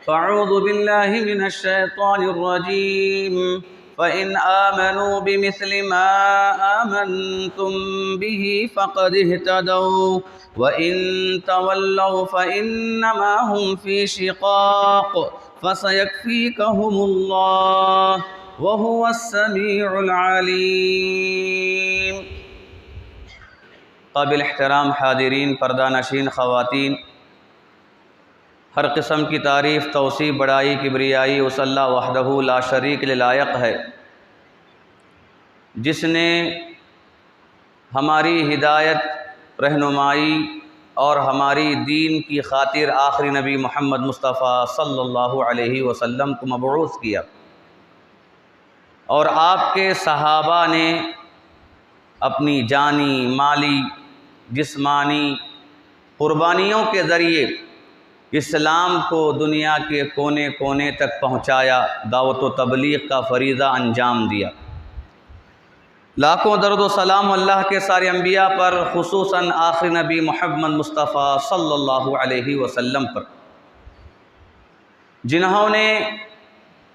فأعوذ بالله من الشيطان الرجيم فإن آمنوا بمثل ما آمنتم به فقد اهتدوا وإن تولوا فإنما هم في شقاق فسيكفيكهم الله وهو السميع العليم۔ قابل احترام حاضرین، پردہ نشین خواتین، ہر قسم کی تعریف، توصیف، بڑائی، کبریائی اس اللہ وحدہ لا شریک کے لائق ہے، جس نے ہماری ہدایت، رہنمائی اور ہماری دین کی خاطر آخری نبی محمد مصطفیٰ صلی اللہ علیہ وسلم کو مبعوث کیا، اور آپ کے صحابہ نے اپنی جانی، مالی، جسمانی قربانیوں کے ذریعے اسلام کو دنیا کے کونے کونے تک پہنچایا، دعوت و تبلیغ کا فریضہ انجام دیا۔ لاکھوں درود و سلام اللہ کے سارے انبیاء پر، خصوصاً آخری نبی محمد مصطفیٰ صلی اللہ علیہ وسلم پر، جنہوں نے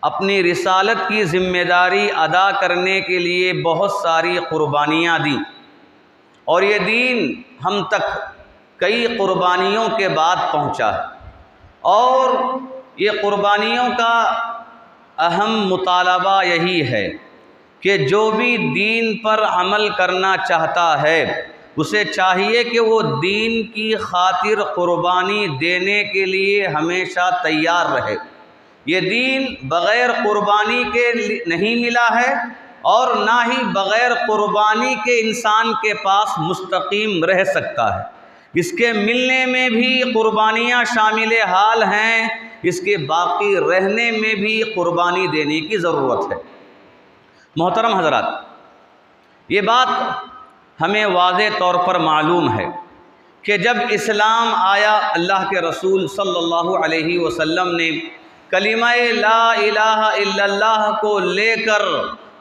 اپنی رسالت کی ذمہ داری ادا کرنے کے لیے بہت ساری قربانیاں دیں، اور یہ دین ہم تک کئی قربانیوں کے بعد پہنچا ہے۔ اور یہ قربانیوں کا اہم مطالبہ یہی ہے کہ جو بھی دین پر عمل کرنا چاہتا ہے اسے چاہیے کہ وہ دین کی خاطر قربانی دینے کے لیے ہمیشہ تیار رہے۔ یہ دین بغیر قربانی کے نہیں ملا ہے، اور نہ ہی بغیر قربانی کے انسان کے پاس مستقیم رہ سکتا ہے۔ اس کے ملنے میں بھی قربانیاں شامل حال ہیں، اس کے باقی رہنے میں بھی قربانی دینے کی ضرورت ہے۔ محترم حضرات، یہ بات ہمیں واضح طور پر معلوم ہے کہ جب اسلام آیا، اللہ کے رسول صلی اللہ علیہ وسلم نے کلمہ لا الہ الا اللہ کو لے کر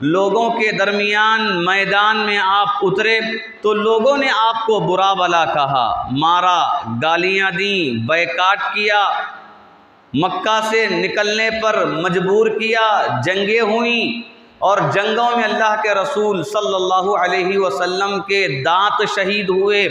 لوگوں کے درمیان میدان میں آپ اترے تو لوگوں نے آپ کو برا بھلا کہا، مارا، گالیاں دیں، بائیکاٹ کیا، مکہ سے نکلنے پر مجبور کیا، جنگیں ہوئیں، اور جنگوں میں اللہ کے رسول صلی اللہ علیہ وسلم کے دانت شہید ہوئے،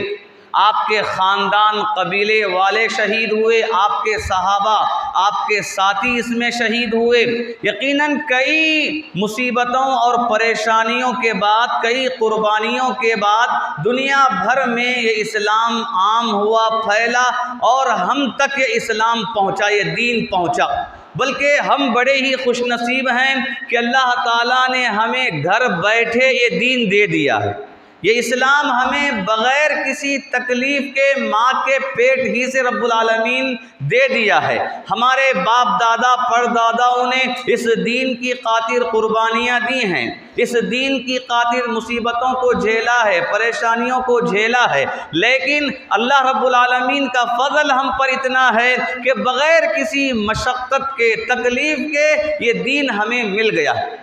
آپ کے خاندان قبیلے والے شہید ہوئے، آپ کے صحابہ، آپ کے ساتھی اس میں شہید ہوئے۔ یقیناً کئی مصیبتوں اور پریشانیوں کے بعد، کئی قربانیوں کے بعد دنیا بھر میں یہ اسلام عام ہوا، پھیلا، اور ہم تک یہ اسلام پہنچا، یہ دین پہنچا۔ بلکہ ہم بڑے ہی خوش نصیب ہیں کہ اللہ تعالیٰ نے ہمیں گھر بیٹھے یہ دین دے دیا ہے۔ یہ اسلام ہمیں بغیر کسی تکلیف کے ماں کے پیٹ ہی سے رب العالمین دے دیا ہے۔ ہمارے باپ دادا پرداداؤں نے اس دین کی خاطر قربانیاں دی ہیں، اس دین کی خاطر مصیبتوں کو جھیلا ہے، پریشانیوں کو جھیلا ہے، لیکن اللہ رب العالمین کا فضل ہم پر اتنا ہے کہ بغیر کسی مشقت کے، تکلیف کے یہ دین ہمیں مل گیا ہے۔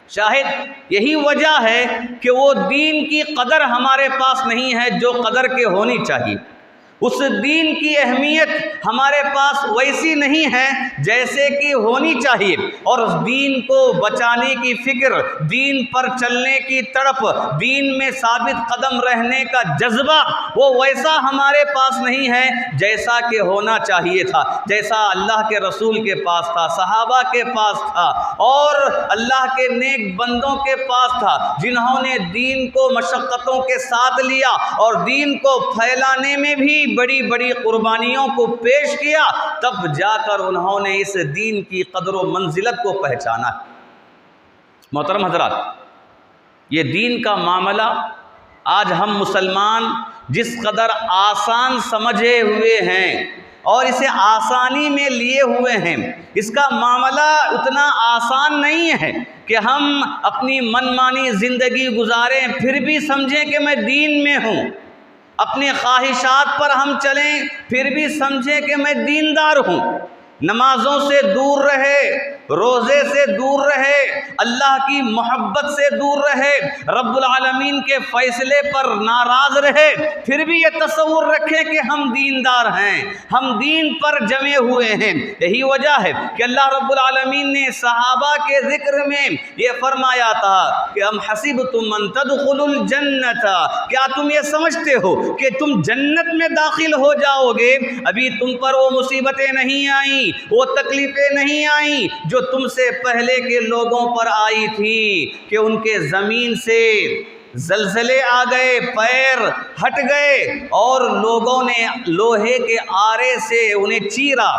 شاہد یہی وجہ ہے کہ وہ دین کی قدر ہمارے پاس نہیں ہے جو قدر کے ہونی چاہیے۔ اس دین کی اہمیت ہمارے پاس ویسی نہیں ہے جیسے کہ ہونی چاہیے، اور اس دین کو بچانے کی فکر، دین پر چلنے کی تڑپ، دین میں ثابت قدم رہنے کا جذبہ وہ ویسا ہمارے پاس نہیں ہے جیسا کہ ہونا چاہیے تھا، جیسا اللہ کے رسول کے پاس تھا، صحابہ کے پاس تھا، اور اللہ کے نیک بندوں کے پاس تھا، جنہوں نے دین کو مشقتوں کے ساتھ لیا اور دین کو پھیلانے میں بھی بڑی بڑی قربانیوں کو پیش کیا، تب جا کر انہوں نے اس دین کی قدر و منزلت کو پہچانا ہے۔ محترم حضرات، یہ دین کا معاملہ آج ہم مسلمان جس قدر آسان سمجھے ہوئے ہیں اور اسے آسانی میں لیے ہوئے ہیں، اس کا معاملہ اتنا آسان نہیں ہے کہ ہم اپنی من مانی زندگی گزاریں پھر بھی سمجھیں کہ میں دین میں ہوں، اپنے خواہشات پر ہم چلیں پھر بھی سمجھیں کہ میں دیندار ہوں۔ نمازوں سے دور رہے، روزے سے دور رہے، اللہ کی محبت سے دور رہے، رب العالمین کے فیصلے پر ناراض رہے، پھر بھی یہ تصور رکھے کہ ہم دیندار ہیں، ہم دین پر جمے ہوئے ہیں۔ یہی وجہ ہے کہ اللہ رب العالمین نے صحابہ کے ذکر میں یہ فرمایا تھا کہ ام حسبتم ان تدخلوا الجنت، کیا تم یہ سمجھتے ہو کہ تم جنت میں داخل ہو جاؤ گے؟ ابھی تم پر وہ مصیبتیں نہیں آئیں، وہ تکلیفیں نہیں آئیں جو تم سے پہلے کے لوگوں پر آئی تھی، کہ ان کے زمین سے زلزلے آ گئے، پیر ہٹ گئے، اور لوگوں نے لوہے کے آرے سے انہیں چیرا،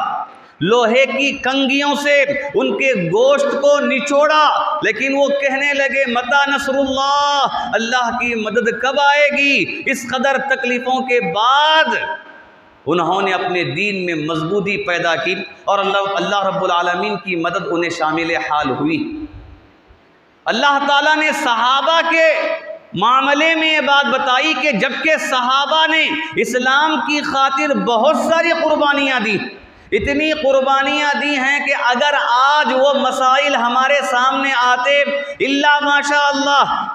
لوہے کی کنگھیوں سے ان کے گوشت کو نچوڑا، لیکن وہ کہنے لگے متی نصر اللہ، اللہ کی مدد کب آئے گی؟ اس قدر تکلیفوں کے بعد انہوں نے اپنے دین میں مضبوطی پیدا کی، اور اللہ رب العالمین کی مدد انہیں شامل حال ہوئی۔ اللہ تعالیٰ نے صحابہ کے معاملے میں یہ بات بتائی کہ جبکہ صحابہ نے اسلام کی خاطر بہت ساری قربانیاں دی، اتنی قربانیاں دی ہیں کہ اگر آج وہ مسائل ہمارے سامنے آتے، اللہ ماشاء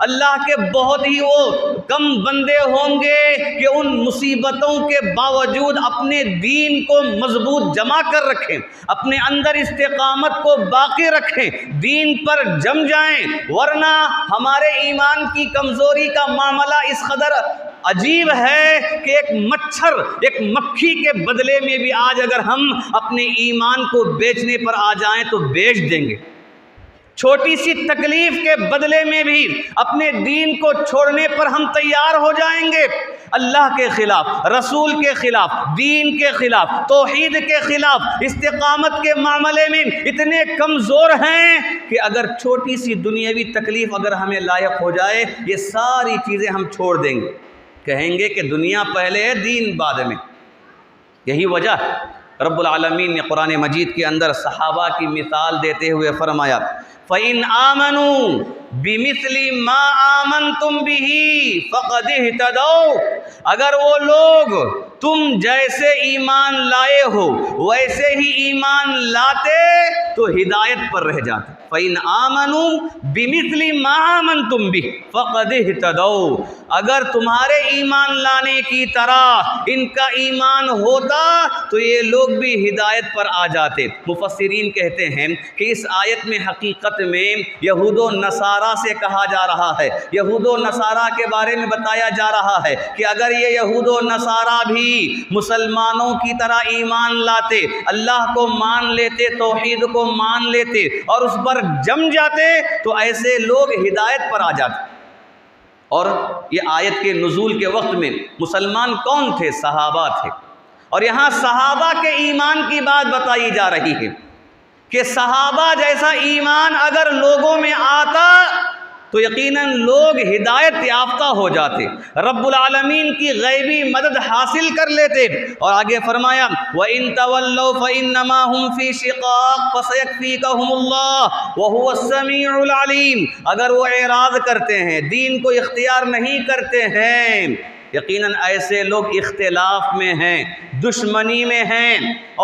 اللہ کے بہت ہی وہ کم بندے ہوں گے کہ ان مصیبتوں کے باوجود اپنے دین کو مضبوط جمع کر رکھیں، اپنے اندر استقامت کو باقی رکھیں، دین پر جم جائیں، ورنہ ہمارے ایمان کی کمزوری کا معاملہ اس قدر عجیب ہے کہ ایک مچھر، ایک مکھی کے بدلے میں بھی آج اگر ہم اپنے ایمان کو بیچنے پر آ جائیں تو بیچ دیں گے، چھوٹی سی تکلیف کے بدلے میں بھی اپنے دین کو چھوڑنے پر ہم تیار ہو جائیں گے۔ اللہ کے خلاف، رسول کے خلاف، دین کے خلاف، توحید کے خلاف، استقامت کے معاملے میں اتنے کمزور ہیں کہ اگر چھوٹی سی دنیاوی تکلیف اگر ہمیں لاحق ہو جائے، یہ ساری چیزیں ہم چھوڑ دیں گے، کہیں گے کہ دنیا پہلے ہے، دین بعد میں۔ یہی وجہ رب العالمین نے قرآن مجید کے اندر صحابہ کی مثال دیتے ہوئے فرمایا فَإِنْ آمَنُوا بِمِثْلِ مَا آمَنْتُمْ بِهِ فَقَدِ اهْتَدَوْا، اگر وہ لوگ تم جیسے ایمان لائے ہو ویسے ہی ایمان لاتے تو ہدایت پر رہ جاتے۔ فَإِنْ آمَنُوا بِمِثْلِ مَا آمَنْتُمْ بِهِ فَقَدِ اهْتَدَوْا، اگر تمہارے ایمان لانے کی طرح ان کا ایمان ہوتا تو یہ لوگ بھی ہدایت پر آ جاتے۔ مفسرین کہتے ہیں کہ اس آیت میں حقیقت میں یہود و نصارہ سے کہا جا رہا ہے، یہود و نصارہ کے بارے میں بتایا جا رہا ہے کہ اگر یہ یہود و نصارہ بھی مسلمانوں کی طرح ایمان لاتے، اللہ کو مان لیتے، توحید کو مان لیتے اور اس پر جم جاتے تو ایسے لوگ ہدایت پر آ جاتے۔ اور یہ آیت کے نزول کے وقت میں مسلمان کون تھے؟ صحابہ تھے، اور یہاں صحابہ کے ایمان کی بات بتائی جا رہی ہے کہ صحابہ جیسا ایمان اگر لوگوں میں آتا تو یقیناً لوگ ہدایت یافتہ ہو جاتے، رب العالمین کی غیبی مدد حاصل کر لیتے۔ اور آگے فرمایا وَإِن تَوَلَّوْا فَإِنَّمَا هُمْ فِي شِقَاقٍ فَسَيَكْفِيكَهُمُ اللَّهُ وَهُوَ السَّمِيعُ الْعَلِيمُ، اگر وہ اعراض کرتے ہیں، دین کو اختیار نہیں کرتے ہیں، یقیناً ایسے لوگ اختلاف میں ہیں، دشمنی میں ہیں،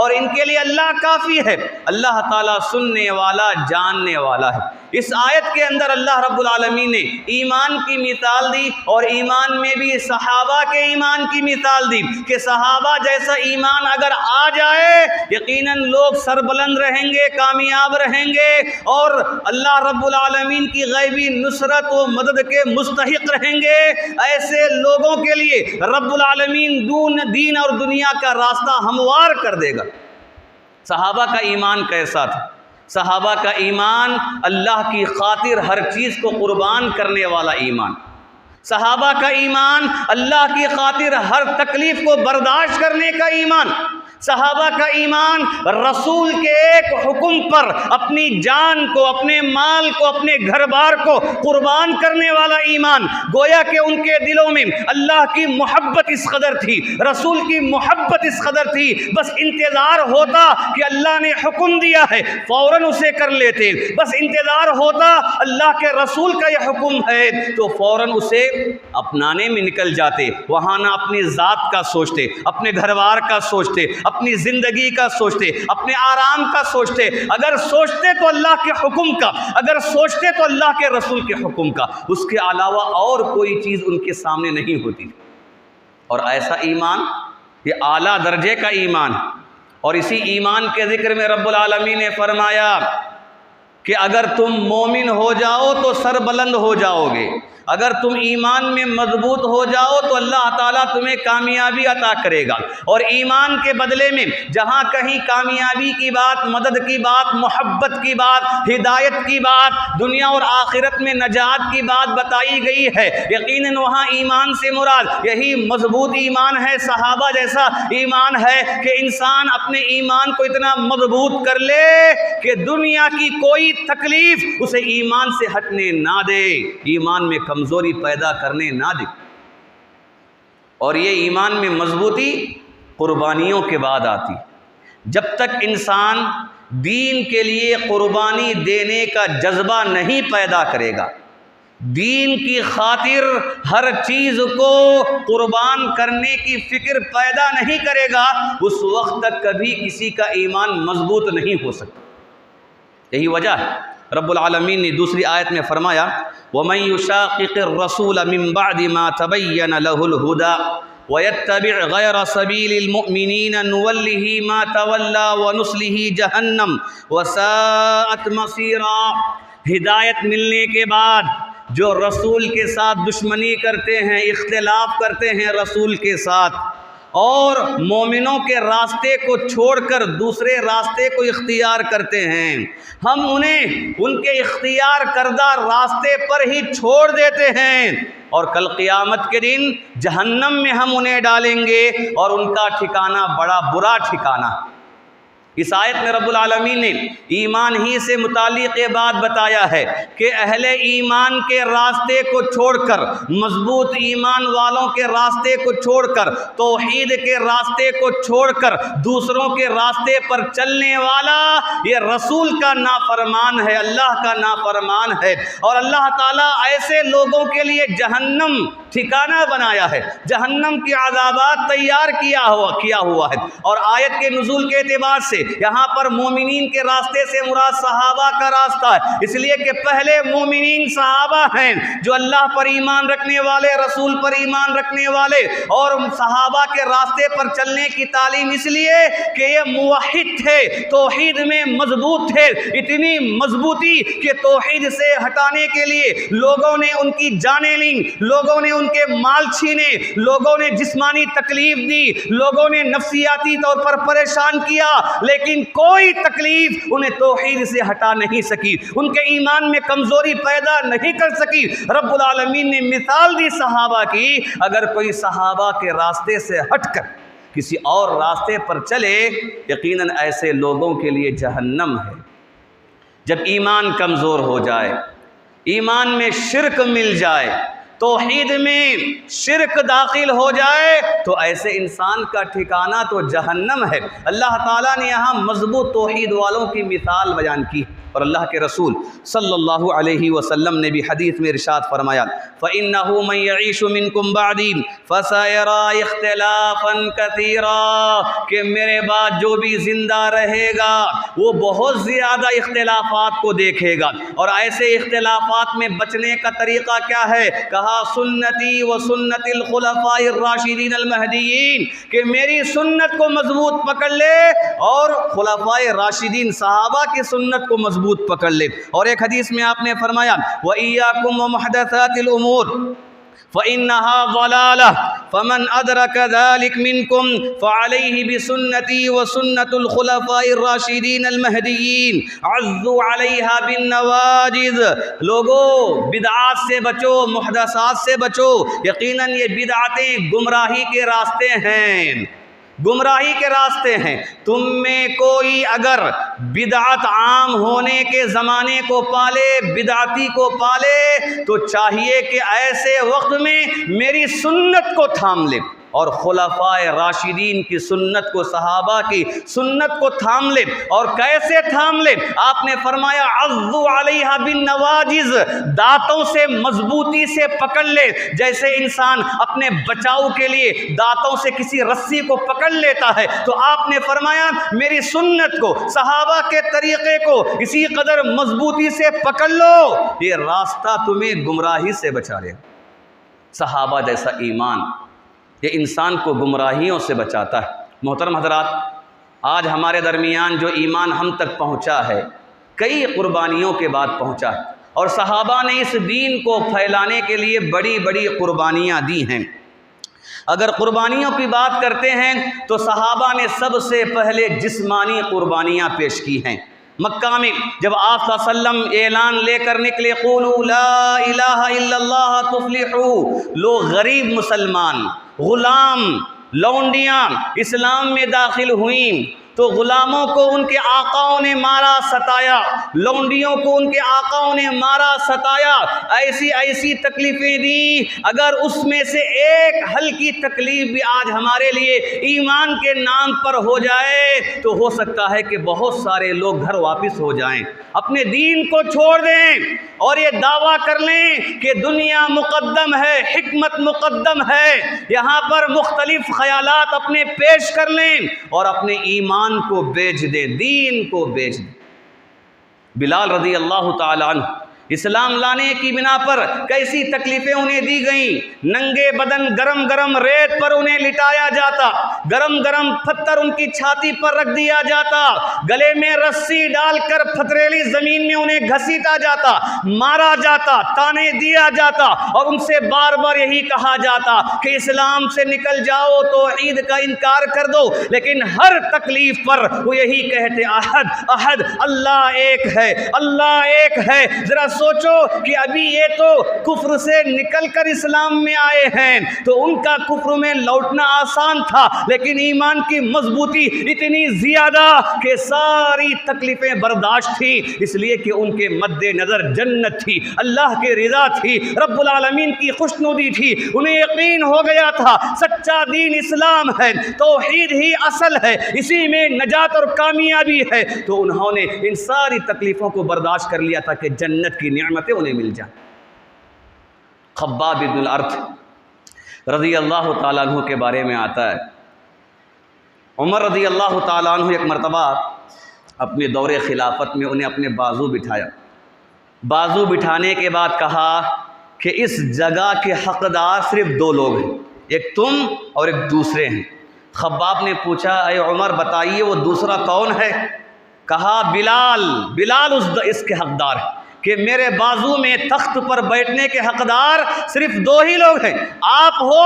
اور ان کے لیے اللہ کافی ہے، اللہ تعالیٰ سننے والا، جاننے والا ہے۔ اس آیت کے اندر اللہ رب العالمین نے ایمان کی مثال دی، اور ایمان میں بھی صحابہ کے ایمان کی مثال دی کہ صحابہ جیسا ایمان اگر آ جائے یقیناً لوگ سربلند رہیں گے، کامیاب رہیں گے، اور اللہ رب العالمین کی غیبی نصرت و مدد کے مستحق رہیں گے۔ ایسے لوگوں کے لیے رب العالمین دین اور دنیا کا راستہ ہموار کر دے گا۔ صحابہ کا ایمان کیسا تھا؟ صحابہ کا ایمان اللہ کی خاطر ہر چیز کو قربان کرنے والا ایمان، صحابہ کا ایمان اللہ کی خاطر ہر تکلیف کو برداشت کرنے کا ایمان، صحابہ کا ایمان رسول کے ایک حکم پر اپنی جان کو، اپنے مال کو، اپنے گھر بار کو قربان کرنے والا ایمان۔ گویا کہ ان کے دلوں میں اللہ کی محبت اس قدر تھی، رسول کی محبت اس قدر تھی، بس انتظار ہوتا کہ اللہ نے حکم دیا ہے فوراً اسے کر لیتے، بس انتظار ہوتا اللہ کے رسول کا یہ حکم ہے تو فوراً اسے اپنانے میں نکل جاتے، وہاں نہ اپنی ذات کا سوچتے، اپنے گھر بار کا سوچتے، اپنی زندگی کا سوچتے، اپنے آرام کا سوچتے، اگر سوچتے تو اللہ کے حکم کا، اگر سوچتے تو اللہ کے رسول کے حکم کا، اس کے علاوہ اور کوئی چیز ان کے سامنے نہیں ہوتی۔ اور ایسا ایمان یہ اعلیٰ درجے کا ایمان ہے۔ اور اسی ایمان کے ذکر میں رب العالمین نے فرمایا کہ اگر تم مومن ہو جاؤ تو سر بلند ہو جاؤ گے، اگر تم ایمان میں مضبوط ہو جاؤ تو اللہ تعالیٰ تمہیں کامیابی عطا کرے گا۔ اور ایمان کے بدلے میں جہاں کہیں کامیابی کی بات، مدد کی بات، محبت کی بات، ہدایت کی بات، دنیا اور آخرت میں نجات کی بات بتائی گئی ہے، یقیناً وہاں ایمان سے مراد یہی مضبوط ایمان ہے، صحابہ جیسا ایمان ہے کہ انسان اپنے ایمان کو اتنا مضبوط کر لے کہ دنیا کی کوئی تکلیف اسے ایمان سے ہٹنے نہ دے، ایمان میں کمزوری پیدا کرنے نہ دے۔ اور یہ ایمان میں مضبوطی قربانیوں کے بعد آتی۔ جب تک انسان دین کے لیے قربانی دینے کا جذبہ نہیں پیدا کرے گا، دین کی خاطر ہر چیز کو قربان کرنے کی فکر پیدا نہیں کرے گا، اس وقت تک کبھی کسی کا ایمان مضبوط نہیں ہو سکتا۔ یہی وجہ ہے رب العالمین نے دوسری آیت میں فرمایا وَمَن يُشَاقِقِ الرَّسُولَ مِن بَعْدِ مَا تَبَيَّنَ لَهُ الْهُدَى وَيَتَّبِعْ غَيْرَ سَبِيلِ الْمُؤْمِنِينَ نُوَلِّهِ مَا تَوَلَّى وَنُصْلِهِ جَهَنَّمَ وَسَاءَتْ مَصِيرًا۔ ہدایت ملنے کے بعد جو رسول کے ساتھ دشمنی کرتے ہیں، اختلاف کرتے ہیں رسول کے ساتھ، اور مومنوں کے راستے کو چھوڑ کر دوسرے راستے کو اختیار کرتے ہیں، ہم انہیں ان کے اختیار کردہ راستے پر ہی چھوڑ دیتے ہیں، اور کل قیامت کے دن جہنم میں ہم انہیں ڈالیں گے، اور ان کا ٹھکانہ بڑا برا ٹھکانہ۔ اس آیت میں رب العالمین نے ایمان ہی سے متعلق یہ بات بتایا ہے کہ اہل ایمان کے راستے کو چھوڑ کر، مضبوط ایمان والوں کے راستے کو چھوڑ کر، توحید کے راستے کو چھوڑ کر دوسروں کے راستے پر چلنے والا یہ رسول کا نافرمان ہے، اللہ کا نافرمان ہے۔ اور اللہ تعالیٰ ایسے لوگوں کے لیے جہنم ٹھکانہ بنایا ہے، جہنم کی عذابات تیار کیا ہوا ہے۔ اور آیت کے نزول کے اعتبار سے یہاں پر مومنین کے راستے سے مراد صحابہ کا راستہ ہے، اس لیے کہ پہلے مومنین صحابہ ہیں جو اللہ پر ایمان رکھنے والے، رسول پر ایمان رکھنے والے، اور صحابہ کے راستے پر چلنے کی تعلیم اس لیے کہ یہ موحد تھے، توحید میں مضبوط تھے، اتنی مضبوطی کہ توحید سے ہٹانے کے لیے لوگوں نے ان کی جانیں لیں، لوگوں نے ان کے مال چھینے، لوگوں نے جسمانی تکلیف دی، لوگوں نے نفسیاتی طور پر پریشان کیا، لیکن کوئی تکلیف انہیں توحید سے ہٹا نہیں سکی، ان کے ایمان میں کمزوری پیدا نہیں کر سکی۔ رب العالمین نے مثال دی صحابہ کی، اگر کوئی صحابہ کے راستے سے ہٹ کر کسی اور راستے پر چلے، یقیناً ایسے لوگوں کے لیے جہنم ہے۔ جب ایمان کمزور ہو جائے، ایمان میں شرک مل جائے، توحید میں شرک داخل ہو جائے، تو ایسے انسان کا ٹھکانہ تو جہنم ہے۔ اللہ تعالیٰ نے یہاں مضبوط توحید والوں کی مثال بیان کی، اور اللہ کے رسول صلی اللہ علیہ وسلم نے بھی حدیث میں ارشاد فرمایا فَإِنَّهُ مَن يَعِيشُ مِنكُم بَعْدِي فَسَيَرَىٰ اخْتِلَافًا كَثِيرًا، کہ میرے بعد جو بھی زندہ رہے گا وہ بہت زیادہ اختلافات کو دیکھے گا۔ اور ایسے اختلافات میں بچنے کا طریقہ کیا ہے؟ کہا سنتی و سنت الخلفاء الراشدین المہدیین، کہ میری سنت کو مضبوط پکڑ لے اور خلفاء راشدین صحابہ کی سنت کو مضبوط پکڑ لے۔ اور ایک حدیث میں آپ نے فرمایا وَإِيَّاكُمْ وَمُحْدَثَاتِ الْأُمُورِ فَإِنَّهَا ضَلَالَةٌ فَمَنْ أَدْرَكَ ذَلِكَ مِنْكُمْ فَعَلَيْهِ بِسُنَّتِي وَسُنَّةِ الْخُلَفَاءِ الرَّاشِدِينَ الْمَهْدِيِّينَ عَضُّوا عَلَيْهَا بِالنَّوَاجِذِ۔ لوگو بدعات سے بچو، محدثات سے بچو، یقیناً یہ بدعتیں گمراہی کے راستے ہیں، گمراہی کے راستے ہیں۔ تم میں کوئی اگر بدعت عام ہونے کے زمانے کو پالے، بدعتی کو پالے، تو چاہیے کہ ایسے وقت میں میری سنت کو تھام لے، اور خلفائے راشدین کی سنت کو، صحابہ کی سنت کو تھام لے۔ اور کیسے تھام لے؟ آپ نے فرمایا عضوا علیہا بالنواجذ، دانتوں سے مضبوطی سے پکڑ لے، جیسے انسان اپنے بچاؤ کے لیے دانتوں سے کسی رسی کو پکڑ لیتا ہے، تو آپ نے فرمایا میری سنت کو، صحابہ کے طریقے کو اسی قدر مضبوطی سے پکڑ لو، یہ راستہ تمہیں گمراہی سے بچا لے۔ صحابہ جیسا ایمان یہ انسان کو گمراہیوں سے بچاتا ہے۔ محترم حضرات، آج ہمارے درمیان جو ایمان ہم تک پہنچا ہے کئی قربانیوں کے بعد پہنچا ہے، اور صحابہ نے اس دین کو پھیلانے کے لیے بڑی بڑی قربانیاں دی ہیں۔ اگر قربانیوں کی بات کرتے ہیں تو صحابہ نے سب سے پہلے جسمانی قربانیاں پیش کی ہیں۔ مکہ میں جب آپ صلی اللہ علیہ وسلم اعلان لے کر نکلے قولوا لا الہ الا اللہ تفلحوا، لوگ غریب مسلمان، غلام، لونڈیاں اسلام میں داخل ہوئیں تو غلاموں کو ان کے آقاؤں نے مارا ستایا، لونڈیوں کو ان کے آقاؤں نے مارا ستایا، ایسی ایسی تکلیفیں دی۔ اگر اس میں سے ایک ہلکی تکلیف بھی آج ہمارے لیے ایمان کے نام پر ہو جائے تو ہو سکتا ہے کہ بہت سارے لوگ گھر واپس ہو جائیں، اپنے دین کو چھوڑ دیں اور یہ دعویٰ کر لیں کہ دنیا مقدم ہے، حکمت مقدم ہے، یہاں پر مختلف خیالات اپنے پیش کر لیں اور اپنے ایمان کو بیچ دیں، دین کو بیچ دیں۔ بلال رضی اللہ تعالی عنہ اسلام لانے کی بنا پر کیسی تکلیفیں انہیں دی گئیں، ننگے بدن گرم گرم ریت پر انہیں لٹایا جاتا، گرم گرم پتھر ان کی چھاتی پر رکھ دیا جاتا، گلے میں رسی ڈال کر پتھریلی زمین میں انہیں گھسیٹا جاتا، مارا جاتا، تانے دیا جاتا، اور ان سے بار بار یہی کہا جاتا کہ اسلام سے نکل جاؤ، توحید کا انکار کر دو، لیکن ہر تکلیف پر وہ یہی کہتے احد احد، اللہ ایک ہے، اللہ ایک ہے۔ ذرا سوچو کہ ابھی یہ تو کفر سے نکل کر اسلام میں آئے ہیں تو ان کا کفر میں لوٹنا آسان تھا، لیکن ایمان کی مضبوطی اتنی زیادہ کہ ساری تکلیفیں برداشت تھی، اس لیے کہ ان کے مد نظر جنت تھی، اللہ کی رضا تھی، رب العالمین کی خوشنودی تھی، انہیں یقین ہو گیا تھا سچا دین اسلام ہے، توحید ہی اصل ہے، اسی میں نجات اور کامیابی ہے، تو انہوں نے ان ساری تکلیفوں کو برداشت کر لیا تھا کہ جنت کی نعمتیں انہیں مل جائیں۔ خباب بن الارت رضی اللہ تعالیٰ عنہ کے بارے میں آتا ہے، عمر رضی اللہ تعالیٰ عنہ ایک مرتبہ اپنے دور خلافت میں انہیں اپنے بازو بٹھایا، بازو بٹھانے کے بعد کہا کہ اس جگہ کے حقدار صرف دو لوگ ہیں، ایک تم اور ایک دوسرے ہیں۔ خباب نے پوچھا اے عمر بتائیے وہ دوسرا کون ہے؟ کہا بلال، بلال اس کے حقدار ہے کہ میرے بازو میں تخت پر بیٹھنے کے حقدار صرف دو ہی لوگ ہیں، آپ ہو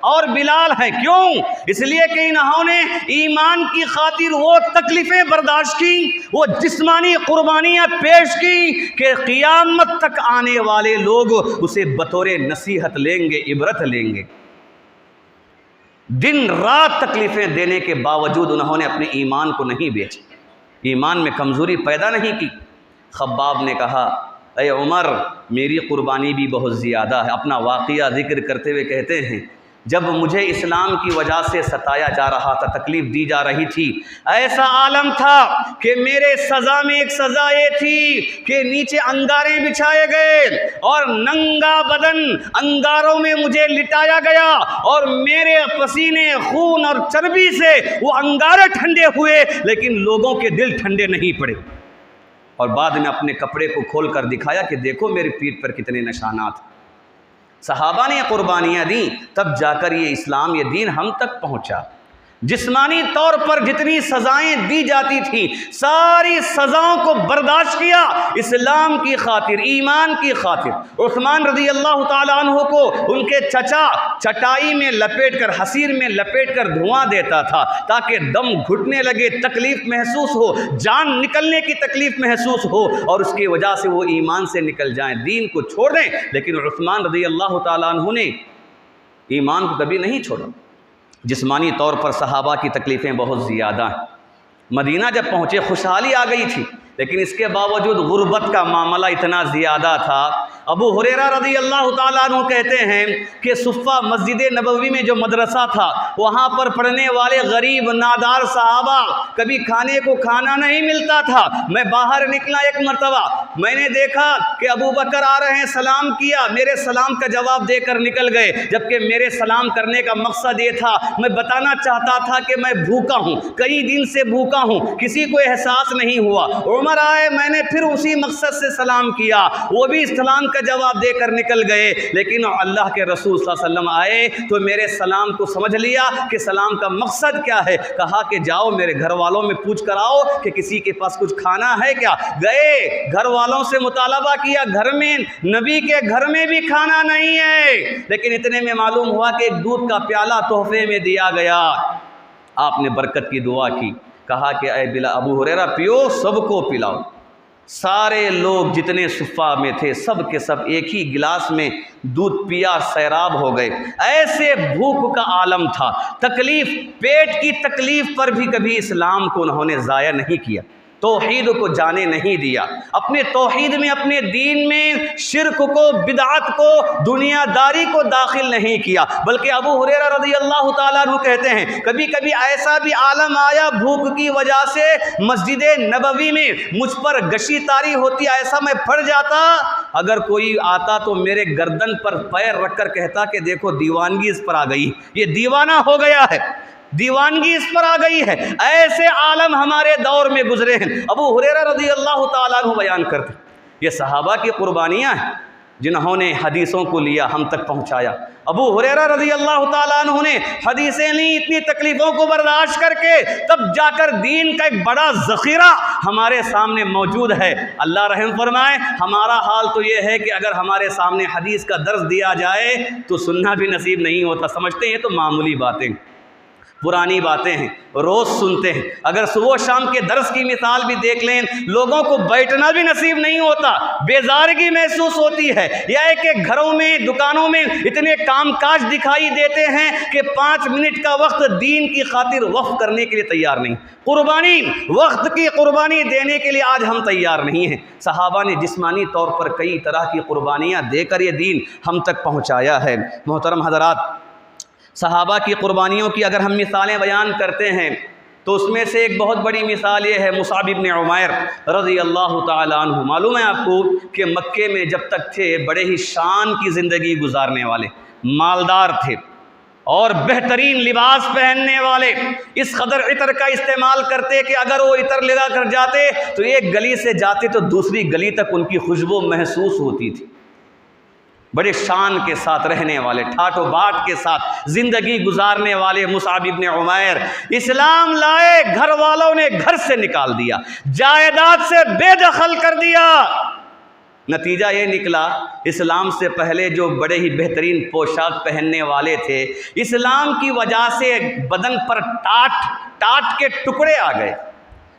اور بلال ہیں۔ کیوں؟ اس لیے کہ انہوں نے ایمان کی خاطر وہ تکلیفیں برداشت کی، وہ جسمانی قربانیاں پیش کی کہ قیامت تک آنے والے لوگ اسے بطور نصیحت لیں گے، عبرت لیں گے۔ دن رات تکلیفیں دینے کے باوجود انہوں نے اپنے ایمان کو نہیں بیچا، ایمان میں کمزوری پیدا نہیں کی۔ خباب نے کہا اے عمر میری قربانی بھی بہت زیادہ ہے۔ اپنا واقعہ ذکر کرتے ہوئے کہتے ہیں جب مجھے اسلام کی وجہ سے ستایا جا رہا تھا، تکلیف دی جا رہی تھی، ایسا عالم تھا کہ میرے سزا میں ایک سزا یہ تھی کہ نیچے انگارے بچھائے گئے اور ننگا بدن انگاروں میں مجھے لٹایا گیا، اور میرے پسینے، خون اور چربی سے وہ انگارے ٹھنڈے ہوئے، لیکن لوگوں کے دل ٹھنڈے نہیں پڑے۔ اور بعد میں اپنے کپڑے کو کھول کر دکھایا کہ دیکھو میری پیٹھ پر کتنے نشانات۔ صحابہ نے قربانیاں دیں، تب جا کر یہ اسلام، یہ دین ہم تک پہنچا۔ جسمانی طور پر جتنی سزائیں دی جاتی تھیں ساری سزاؤں کو برداشت کیا اسلام کی خاطر، ایمان کی خاطر۔ عثمان رضی اللہ تعالیٰ عنہ کو ان کے چچا چٹائی میں لپیٹ کر، حصیر میں لپیٹ کر دھواں دیتا تھا تاکہ دم گھٹنے لگے، تکلیف محسوس ہو، جان نکلنے کی تکلیف محسوس ہو، اور اس کی وجہ سے وہ ایمان سے نکل جائیں، دین کو چھوڑ دیں۔ لیکن عثمان رضی اللہ تعالیٰ عنہ نے ایمان کو کبھی نہیں چھوڑا۔ جسمانی طور پر صحابہ کی تکلیفیں بہت زیادہ ہیں۔ مدینہ جب پہنچے خوشحالی آ گئی تھی، لیکن اس کے باوجود غربت کا معاملہ اتنا زیادہ تھا، ابو ہریرہ رضی اللہ تعالیٰ عنہ کہتے ہیں کہ صفہ مسجد نبوی میں جو مدرسہ تھا وہاں پر پڑھنے والے غریب نادار صحابہ کبھی کھانے کو کھانا نہیں ملتا تھا۔ میں باہر نکلا ایک مرتبہ، میں نے دیکھا کہ ابو بکر آ رہے ہیں، سلام کیا، میرے سلام کا جواب دے کر نکل گئے، جبکہ میرے سلام کرنے کا مقصد یہ تھا، میں بتانا چاہتا تھا کہ میں بھوکا ہوں، کئی دن سے بھوکا ہوں، کسی کو احساس نہیں ہوا۔ عمر آئے، میں نے پھر اسی مقصد سے سلام کیا، وہ بھی سلام کا جواب دے کر نکل گئے، لیکن اللہ کے رسول صلی اللہ علیہ وسلم آئے تو میرے سلام کو سمجھ لیا کہ سلام کا مقصد کیا ہے، کہا کہ جاؤ میرے گھر والوں میں پوچھ کر آؤ کہ کسی کے پاس کچھ کھانا ہے کیا۔ گئے، گھر والوں سے مطالبہ کیا، گھر میں نبی کے گھر میں بھی کھانا نہیں ہے، لیکن اتنے میں معلوم ہوا کہ ایک دودھ کا پیالہ تحفے میں دیا گیا۔ آپ نے برکت کی دعا کی، کہا کہ اے ابو ہریرہ پیو، سب کو پلاؤ۔ سارے لوگ جتنے صفہ میں تھے سب کے سب ایک ہی گلاس میں دودھ پیا، سیراب ہو گئے۔ ایسے بھوک کا عالم تھا، تکلیف، پیٹ کی تکلیف پر بھی کبھی اسلام کو انہوں نے ضائع نہیں کیا، توحید کو جانے نہیں دیا، اپنے توحید میں، اپنے دین میں شرک کو، بدعت کو، دنیا داری کو داخل نہیں کیا، بلکہ ابو ہریرہ رضی اللہ تعالیٰ عنہ کہتے ہیں کبھی کبھی ایسا بھی عالم آیا بھوک کی وجہ سے مسجد نبوی میں مجھ پر گشی تاری ہوتی، ایسا میں پڑ جاتا، اگر کوئی آتا تو میرے گردن پر پیر رکھ کر کہتا کہ دیکھو دیوانگی اس پر آ گئی، یہ دیوانہ ہو گیا ہے، دیوانگی اس پر آ گئی ہے۔ ایسے عالم ہمارے دور میں گزرے ہیں۔ ابو ہریرہ رضی اللہ تعالیٰ عنہ بیان کرتے یہ صحابہ کی قربانیاں ہیں جنہوں نے حدیثوں کو لیا، ہم تک پہنچایا۔ ابو ہریرہ رضی اللہ تعالیٰ عنہ نے حدیثیں لی، اتنی تکلیفوں کو برداشت کر کے تب جا کر دین کا ایک بڑا ذخیرہ ہمارے سامنے موجود ہے۔ اللہ رحم فرمائے، ہمارا حال تو یہ ہے کہ اگر ہمارے سامنے حدیث کا درس دیا جائے تو سننا بھی نصیب نہیں ہوتا، سمجھتے ہیں تو معمولی باتیں، پرانی باتیں ہیں، روز سنتے ہیں۔ اگر صبح شام کے درس کی مثال بھی دیکھ لیں، لوگوں کو بیٹھنا بھی نصیب نہیں ہوتا، بیزارگی محسوس ہوتی ہے، یا کہ گھروں میں، دکانوں میں اتنے کام کاج دکھائی دیتے ہیں کہ 5 منٹ کا وقت دین کی خاطر وقف کرنے کے لیے تیار نہیں، قربانی، وقت کی قربانی دینے کے لیے آج ہم تیار نہیں ہیں۔ صحابہ نے جسمانی طور پر کئی طرح کی قربانیاں دے کر یہ دین ہم تک پہنچایا ہے۔ محترم حضرات، صحابہ کی قربانیوں کی اگر ہم مثالیں بیان کرتے ہیں تو اس میں سے ایک بہت بڑی مثال یہ ہے مصعب بن عمیر رضی اللہ تعالیٰ عنہ۔ معلوم ہے آپ کو کہ مکے میں جب تک تھے بڑے ہی شان کی زندگی گزارنے والے، مالدار تھے اور بہترین لباس پہننے والے، اس قدر عطر کا استعمال کرتے کہ اگر وہ عطر لگا کر جاتے تو ایک گلی سے جاتے تو دوسری گلی تک ان کی خوشبو محسوس ہوتی تھی۔ بڑے شان کے ساتھ رہنے والے، ٹھاٹ و باٹ کے ساتھ زندگی گزارنے والے مصعب بن عمیر، اسلام لائے، گھر والوں نے گھر سے نکال دیا، جائیداد سے بے دخل کر دیا۔ نتیجہ یہ نکلا، اسلام سے پہلے جو بڑے ہی بہترین پوشاک پہننے والے تھے، اسلام کی وجہ سے بدن پر ٹاٹ کے ٹکڑے آ گئے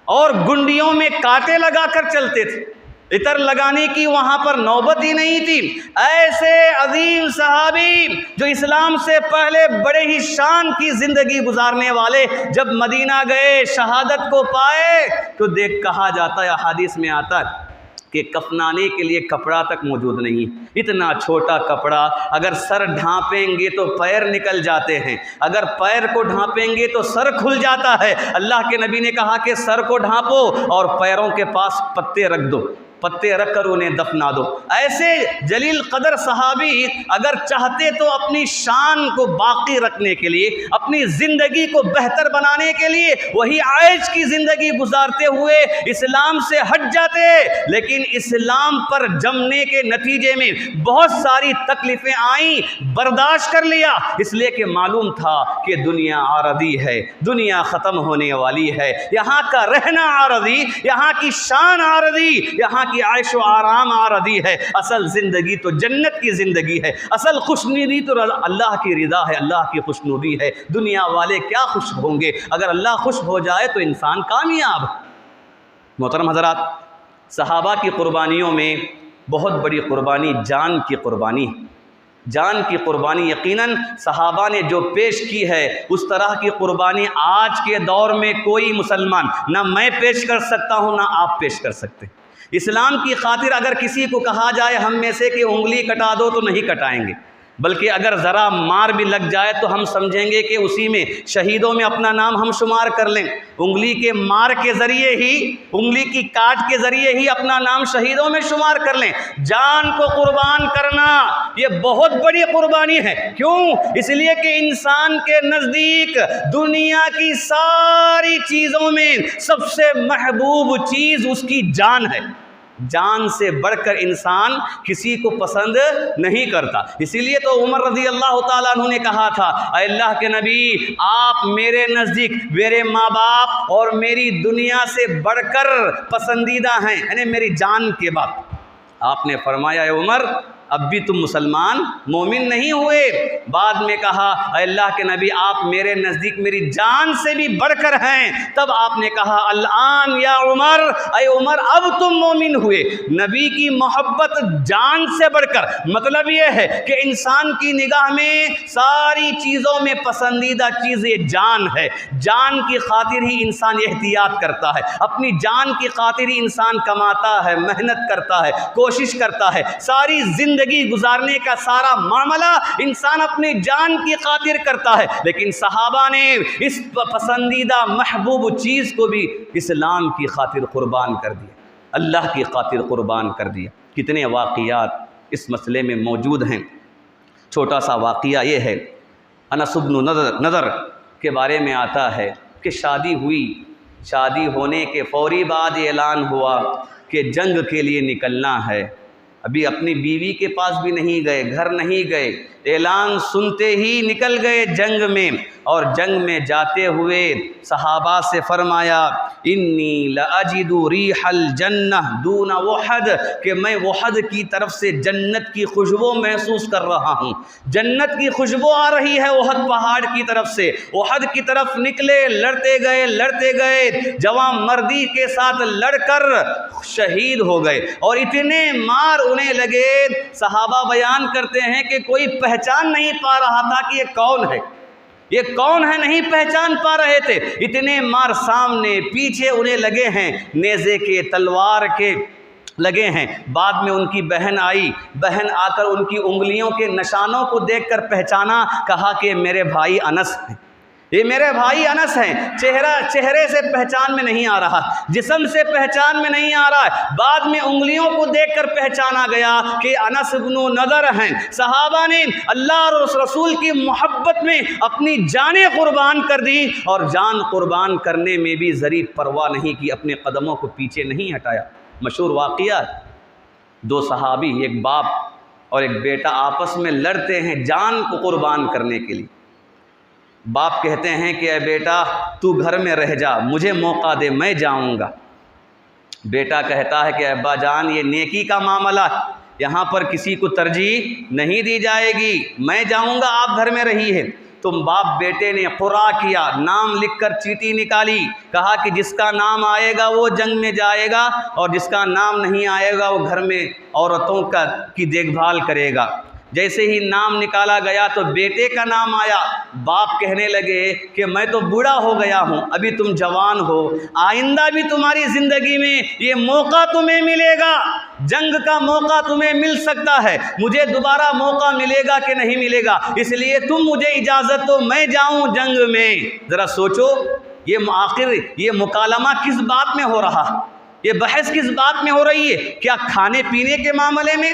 اور گنڈیوں میں کانٹے لگا کر چلتے تھے، عطر لگانے کی وہاں پر نوبت ہی نہیں تھی۔ ایسے عظیم صحابی جو اسلام سے پہلے بڑے ہی شان کی زندگی گزارنے والے جب مدینہ گئے، شہادت کو پائے تو کہا جاتا ہے، احادیث میں آتا ہے کہ کفنانے کے لیے کپڑا تک موجود نہیں، اتنا چھوٹا کپڑا، اگر سر ڈھانپیں گے تو پیر نکل جاتے ہیں، اگر پیر کو ڈھانپیں گے تو سر کھل جاتا ہے۔ اللہ کے نبی نے کہا کہ سر کو ڈھانپو اور پیروں کے پاس پتے رکھ دو، پتے رکھ کر انہیں دفنا دو۔ ایسے جلیل قدر صحابی اگر چاہتے تو اپنی شان کو باقی رکھنے کے لیے، اپنی زندگی کو بہتر بنانے کے لیے وہی عیش کی زندگی گزارتے ہوئے اسلام سے ہٹ جاتے، لیکن اسلام پر جمنے کے نتیجے میں بہت ساری تکلیفیں آئیں، برداشت کر لیا، اس لیے کہ معلوم تھا کہ دنیا عارضی ہے، دنیا ختم ہونے والی ہے، یہاں کا رہنا عارضی، یہاں کی شان عارضی، یہاں کی عیش و آرام عارضی ہے، اصل زندگی تو جنت کی زندگی ہے، اصل خوشنودی تو اللہ کی رضا ہے، اللہ کی خوشنودی ہے۔ دنیا والے کیا خوش ہوں گے، اگر اللہ خوش ہو جائے تو انسان کامیاب۔ محترم حضرات، صحابہ کی قربانیوں میں بہت بڑی قربانی جان کی قربانی، جان کی قربانی یقیناً صحابہ نے جو پیش کی ہے اس طرح کی قربانی آج کے دور میں کوئی مسلمان، نہ میں پیش کر سکتا ہوں نہ آپ پیش کر سکتے۔ اسلام کی خاطر اگر کسی کو کہا جائے ہم میں سے کہ انگلی کٹا دو تو نہیں کٹائیں گے، بلکہ اگر ذرا مار بھی لگ جائے تو ہم سمجھیں گے کہ اسی میں شہیدوں میں اپنا نام ہم شمار کر لیں۔ انگلی کے مار کے ذریعے ہی، انگلی کی کاٹ کے ذریعے ہی اپنا نام شہیدوں میں شمار کر لیں۔ جان کو قربان کرنا یہ بہت بڑی قربانی ہے۔ کیوں؟ اس لیے کہ انسان کے نزدیک دنیا کی ساری چیزوں میں سب سے محبوب چیز اس کی جان ہے۔ جان سے بڑھ کر انسان کسی کو پسند نہیں کرتا۔ اسی لیے تو عمر رضی اللہ تعالیٰ عنہ نے کہا تھا، اے اللہ کے نبی، آپ میرے نزدیک میرے ماں باپ اور میری دنیا سے بڑھ کر پسندیدہ ہیں، یعنی میری جان کے بعد۔ آپ نے فرمایا، اے عمر اب بھی تم مسلمان مومن نہیں ہوئے۔ بعد میں کہا، اے اللہ کے نبی، آپ میرے نزدیک میری جان سے بھی بڑھ کر ہیں۔ تب آپ نے کہا، الآن یا عمر، اے عمر اب تم مومن ہوئے۔ نبی کی محبت جان سے بڑھ کر، مطلب یہ ہے کہ انسان کی نگاہ میں ساری چیزوں میں پسندیدہ چیز یہ جان ہے۔ جان کی خاطر ہی انسان احتیاط کرتا ہے، اپنی جان کی خاطر ہی انسان کماتا ہے، محنت کرتا ہے، کوشش کرتا ہے۔ ساری زندگی گزارنے کا سارا معاملہ انسان اپنی جان کی خاطر کرتا ہے، لیکن صحابہ نے اس پسندیدہ محبوب چیز کو بھی اسلام کی خاطر قربان کر دیا، اللہ کی خاطر قربان کر دیا۔ کتنے واقعات اس مسئلے میں موجود ہیں۔ چھوٹا سا واقعہ یہ ہے، انس بن نضر کے بارے میں آتا ہے کہ شادی ہوئی، شادی ہونے کے فوری بعد اعلان ہوا کہ جنگ کے لیے نکلنا ہے۔ ابھی اپنی بیوی کے پاس بھی نہیں گئے، گھر نہیں گئے، اعلان سنتے ہی نکل گئے جنگ میں۔ اور جنگ میں جاتے ہوئے صحابہ سے فرمایا، انی لاجد ریح الجنہ دون وحد، کہ میں وحد کی طرف سے جنت کی خوشبو محسوس کر رہا ہوں۔ جنت کی خوشبو آ رہی ہے وحد پہاڑ کی طرف سے۔ وحد کی طرف نکلے، لڑتے گئے، جوان مردی کے ساتھ لڑ کر شہید ہو گئے، اور اتنے مار انہیں لگے، صحابہ بیان کرتے ہیں کہ کوئی پہچان نہیں پا رہا تھا کہ یہ کون ہے، یہ کون ہے، نہیں پہچان پا رہے تھے۔ اتنے مار سامنے پیچھے انہیں لگے ہیں، نیزے کے، تلوار کے لگے ہیں۔ بعد میں ان کی بہن آئی، بہن آ کر ان کی انگلیوں کے نشانوں کو دیکھ کر پہچانا، کہا کہ میرے بھائی انس ہیں، یہ میرے بھائی انس ہیں۔ چہرے سے پہچان میں نہیں آ رہا، جسم سے پہچان میں نہیں آ رہا ہے، بعد میں انگلیوں کو دیکھ کر پہچانا گیا کہ انس بن نضر ہیں۔ صحابہ نے اللہ اور رسول کی محبت میں اپنی جانیں قربان کر دی، اور جان قربان کرنے میں بھی ذری پرواہ نہیں کی، اپنے قدموں کو پیچھے نہیں ہٹایا۔ مشہور واقعہ، دو صحابی، ایک باپ اور ایک بیٹا آپس میں لڑتے ہیں جان کو قربان کرنے کے لیے۔ باپ کہتے ہیں کہ اے بیٹا تو گھر میں رہ جا، مجھے موقع دے، میں جاؤں گا۔ بیٹا کہتا ہے کہ ابا جان یہ نیکی کا معاملہ، یہاں پر کسی کو ترجیح نہیں دی جائے گی، میں جاؤں گا، آپ گھر میں رہی ہے۔ تم باپ بیٹے نے قرعہ کیا، نام لکھ کر چیٹی نکالی، کہا کہ جس کا نام آئے گا وہ جنگ میں جائے گا، اور جس کا نام نہیں آئے گا وہ گھر میں عورتوں کی دیکھ بھال کرے گا۔ جیسے ہی نام نکالا گیا تو بیٹے کا نام آیا۔ باپ کہنے لگے کہ میں تو بوڑھا ہو گیا ہوں، ابھی تم جوان ہو، آئندہ بھی تمہاری زندگی میں یہ موقع تمہیں ملے گا، جنگ کا موقع تمہیں مل سکتا ہے، مجھے دوبارہ موقع ملے گا کہ نہیں ملے گا، اس لیے تم مجھے اجازت دو، میں جاؤں جنگ میں۔ ذرا سوچو، یہ آخر یہ مکالمہ کس بات میں ہو رہا، یہ بحث کس بات میں ہو رہی ہے؟ کیا کھانے پینے کے معاملے میں،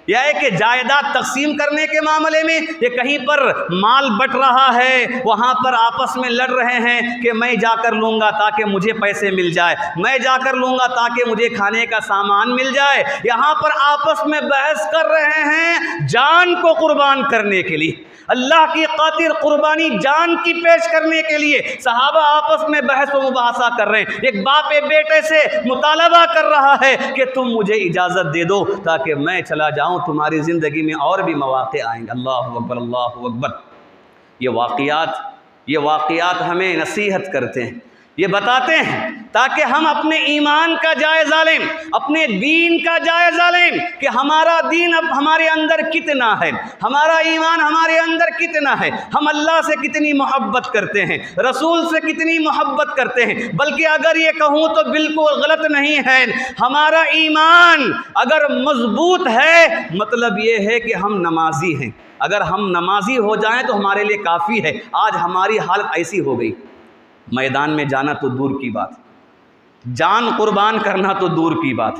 یا ہے کہ جائیداد تقسیم کرنے کے معاملے میں، یہ کہیں پر مال بٹ رہا ہے، وہاں پر آپس میں لڑ رہے ہیں کہ میں جا کر لوں گا تاکہ مجھے پیسے مل جائے، میں جا کر لوں گا تاکہ مجھے کھانے کا سامان مل جائے۔ یہاں پر آپس میں بحث کر رہے ہیں جان کو قربان کرنے کے لیے، اللہ کی خاطر قربانی جان کی پیش کرنے کے لیے صحابہ آپس میں بحث و مباحثہ کر رہے ہیں۔ ایک باپ بیٹے سے مطالبہ کر رہا ہے کہ تم مجھے اجازت دے دو تاکہ میں چلا جاؤں، تمہاری زندگی میں اور بھی مواقع آئیں گے۔ اللہ اکبر، اللہ اکبر۔ یہ واقعات ہمیں نصیحت کرتے ہیں یہ بتاتے ہیں تاکہ ہم اپنے ایمان کا جائزہ لیں، اپنے دین کا جائزہ لیں کہ ہمارا دین اب ہمارے اندر کتنا ہے، ہمارا ایمان ہمارے اندر کتنا ہے، ہم اللہ سے کتنی محبت کرتے ہیں، رسول سے کتنی محبت کرتے ہیں۔ بلکہ اگر یہ کہوں تو بالکل غلط نہیں ہے، ہمارا ایمان اگر مضبوط ہے مطلب یہ ہے کہ ہم نمازی ہیں۔ اگر ہم نمازی ہو جائیں تو ہمارے لیے کافی ہے۔ آج ہماری حالت ایسی ہو گئی، میدان میں جانا تو دور کی بات، جان قربان کرنا تو دور کی بات،